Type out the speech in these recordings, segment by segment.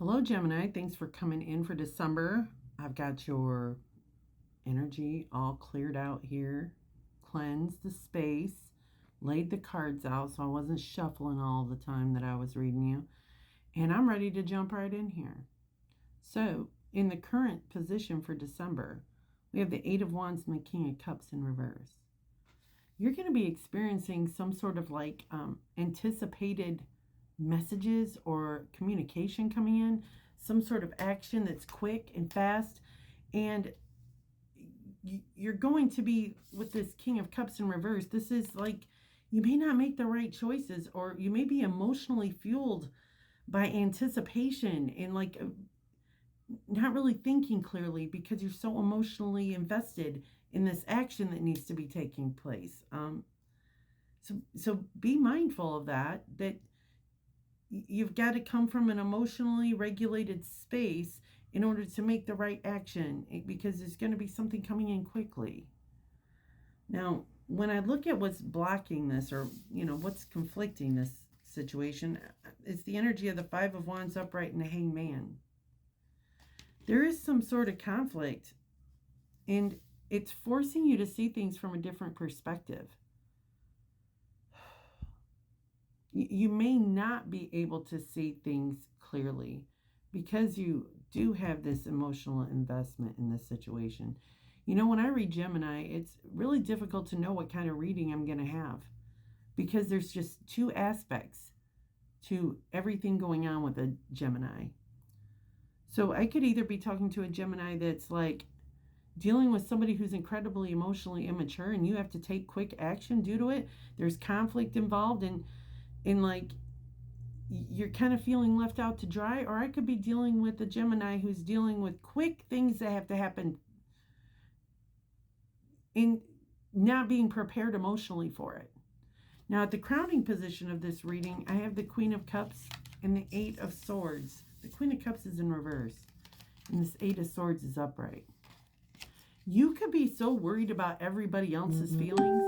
Hello, Gemini. Thanks for coming in for December. I've got your energy all cleared out here, cleansed the space, laid the cards out so I wasn't shuffling all the time that I was reading you. And I'm ready to jump right in here. So, in the current position for December, we have the Eight of Wands and the King of Cups in reverse. You're going to be experiencing some sort of anticipated messages or communication coming in, some sort of action that's quick and fast, and you're going to be with this King of Cups in reverse. This is like you may not make the right choices, or you may be emotionally fueled by anticipation and not really thinking clearly because you're so emotionally invested in this action that needs to be taking place. So be mindful of that you've got to come from an emotionally regulated space in order to make the right action, because there's going to be something coming in quickly. Now, when I look at what's blocking this, or what's conflicting this situation, it's the energy of the Five of Wands upright and the Hanged Man. There is some sort of conflict, and it's forcing you to see things from a different perspective. You may not be able to see things clearly because you do have this emotional investment in this situation. When I read Gemini, it's really difficult to know what kind of reading I'm going to have, because there's just two aspects to everything going on with a Gemini. So I could either be talking to a Gemini that's dealing with somebody who's incredibly emotionally immature, and you have to take quick action due to it. There's conflict involved, and you're kind of feeling left out to dry. Or I could be dealing with a Gemini who's dealing with quick things that have to happen and not being prepared emotionally for it. Now, at the crowning position of this reading, I have the Queen of Cups and the Eight of Swords. The Queen of Cups is in reverse, and this Eight of Swords is upright. You could be so worried about everybody else's feelings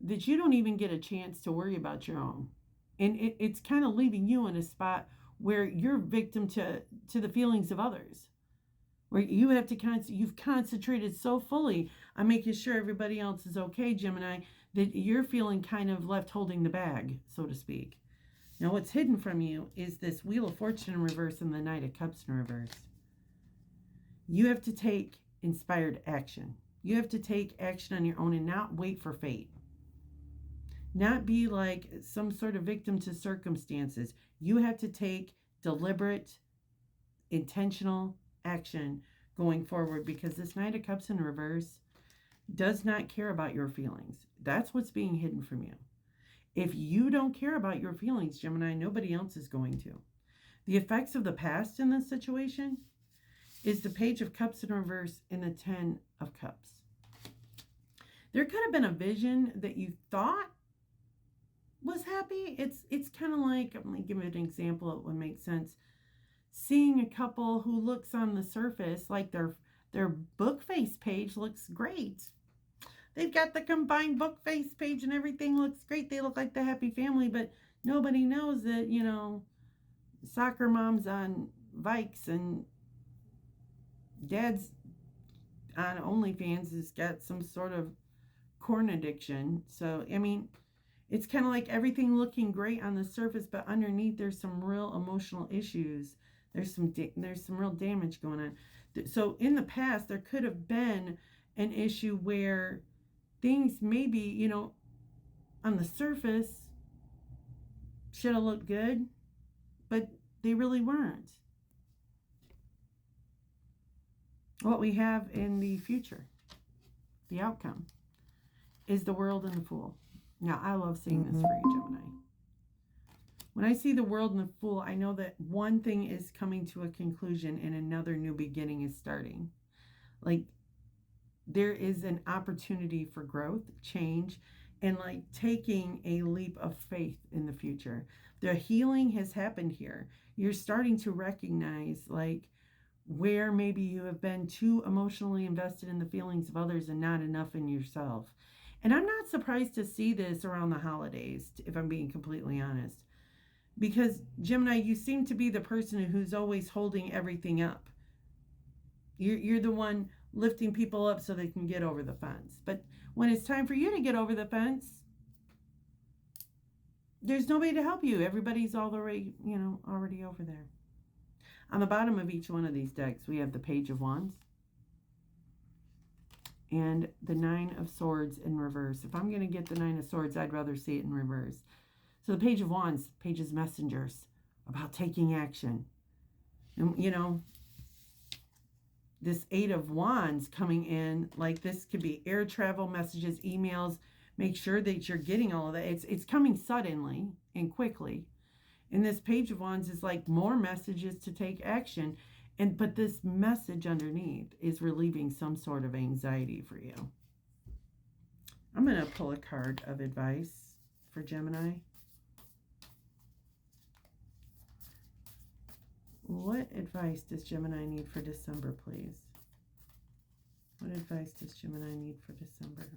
that you don't even get a chance to worry about your own. And it's kind of leaving you in a spot where you're victim to the feelings of others, where you have to you've concentrated so fully on making sure everybody else is okay, Gemini, that you're feeling kind of left holding the bag, so to speak. Now, what's hidden from you is this Wheel of Fortune in reverse and the Knight of Cups in reverse. You have to take inspired action. You have to take action on your own and not wait for fate. Not be like some sort of victim to circumstances. You have to take deliberate, intentional action going forward, because this Knight of Cups in reverse does not care about your feelings. That's what's being hidden from you. If you don't care about your feelings, Gemini, nobody else is going to. The effects of the past in this situation is the Page of Cups in reverse and the Ten of Cups. There could have been a vision that you thought was happy. It's kind of like, I'm going to give it an example, it would make sense. Seeing a couple who looks on the surface like their book face page looks great. They've got the combined book face page and everything looks great. They look like the happy family, but nobody knows that, soccer mom's on Vikes and dad's on OnlyFans has got some sort of corn addiction. So, it's kind of like everything looking great on the surface, but underneath there's some real emotional issues. There's some real damage going on. So in the past, there could have been an issue where things maybe, on the surface should have looked good, but they really weren't. What we have in the future, the outcome, is the World and the Fool. Now, I love seeing this for you, Gemini. When I see the World and the Fool, I know that one thing is coming to a conclusion and another new beginning is starting. There is an opportunity for growth, change, and taking a leap of faith in the future. The healing has happened here. You're starting to recognize where maybe you have been too emotionally invested in the feelings of others and not enough in yourself. And I'm not surprised to see this around the holidays, if I'm being completely honest. Because, Gemini, you seem to be the person who's always holding everything up. You're the one lifting people up so they can get over the fence. But when it's time for you to get over the fence, there's nobody to help you. Everybody's already over there. On the bottom of each one of these decks, we have the Page of Wands and the Nine of Swords in reverse. If I'm going to get the Nine of Swords, I'd rather see it in reverse. So the Page of Wands, Page's messengers, about taking action. And, this Eight of Wands coming in, like this could be air travel, messages, emails. Make sure that you're getting all of that. It's coming suddenly and quickly. And this Page of Wands is like more messages to take action. But this message underneath is relieving some sort of anxiety for you. I'm going to pull a card of advice for Gemini. What advice does Gemini need for December, please? What advice does Gemini need for December?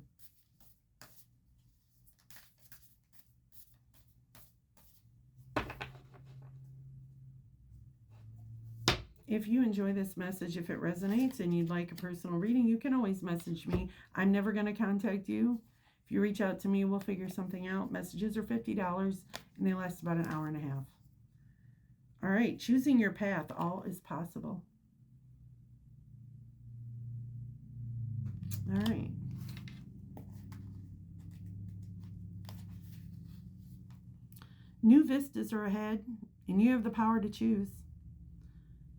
If you enjoy this message, if it resonates and you'd like a personal reading, you can always message me. I'm never going to contact you. If you reach out to me, we'll figure something out. Messages are $50 and they last about an hour and a half. All right, choosing your path, all is possible. All right. New vistas are ahead, and you have the power to choose.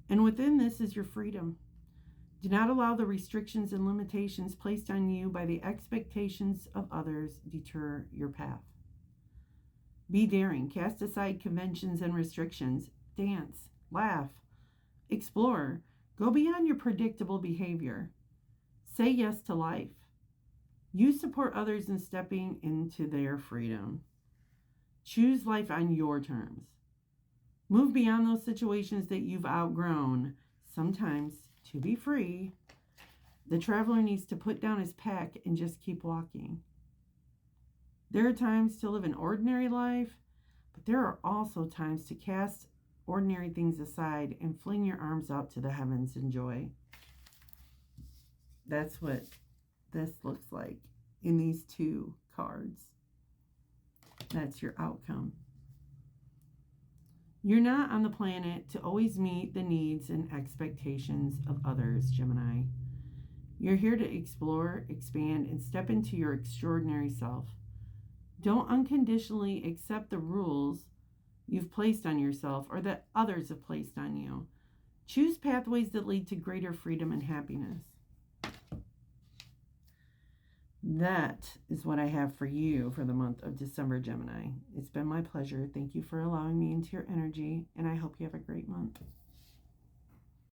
And within this is your freedom. Do not allow the restrictions and limitations placed on you by the expectations of others deter your path. Be daring. Cast aside conventions and restrictions. Dance, laugh, explore, go beyond your predictable behavior. Say yes to life. You support others in stepping into their freedom. Choose life on your terms. Move beyond those situations that you've outgrown. Sometimes, to be free, the traveler needs to put down his pack and just keep walking. There are times to live an ordinary life, but there are also times to cast ordinary things aside and fling your arms out to the heavens in joy. That's what this looks like in these two cards. That's your outcome. You're not on the planet to always meet the needs and expectations of others, Gemini. You're here to explore, expand, and step into your extraordinary self. Don't unconditionally accept the rules you've placed on yourself or that others have placed on you. Choose pathways that lead to greater freedom and happiness. That is what I have for you for the month of December, Gemini. It's been my pleasure. Thank you for allowing me into your energy, and I hope you have a great month.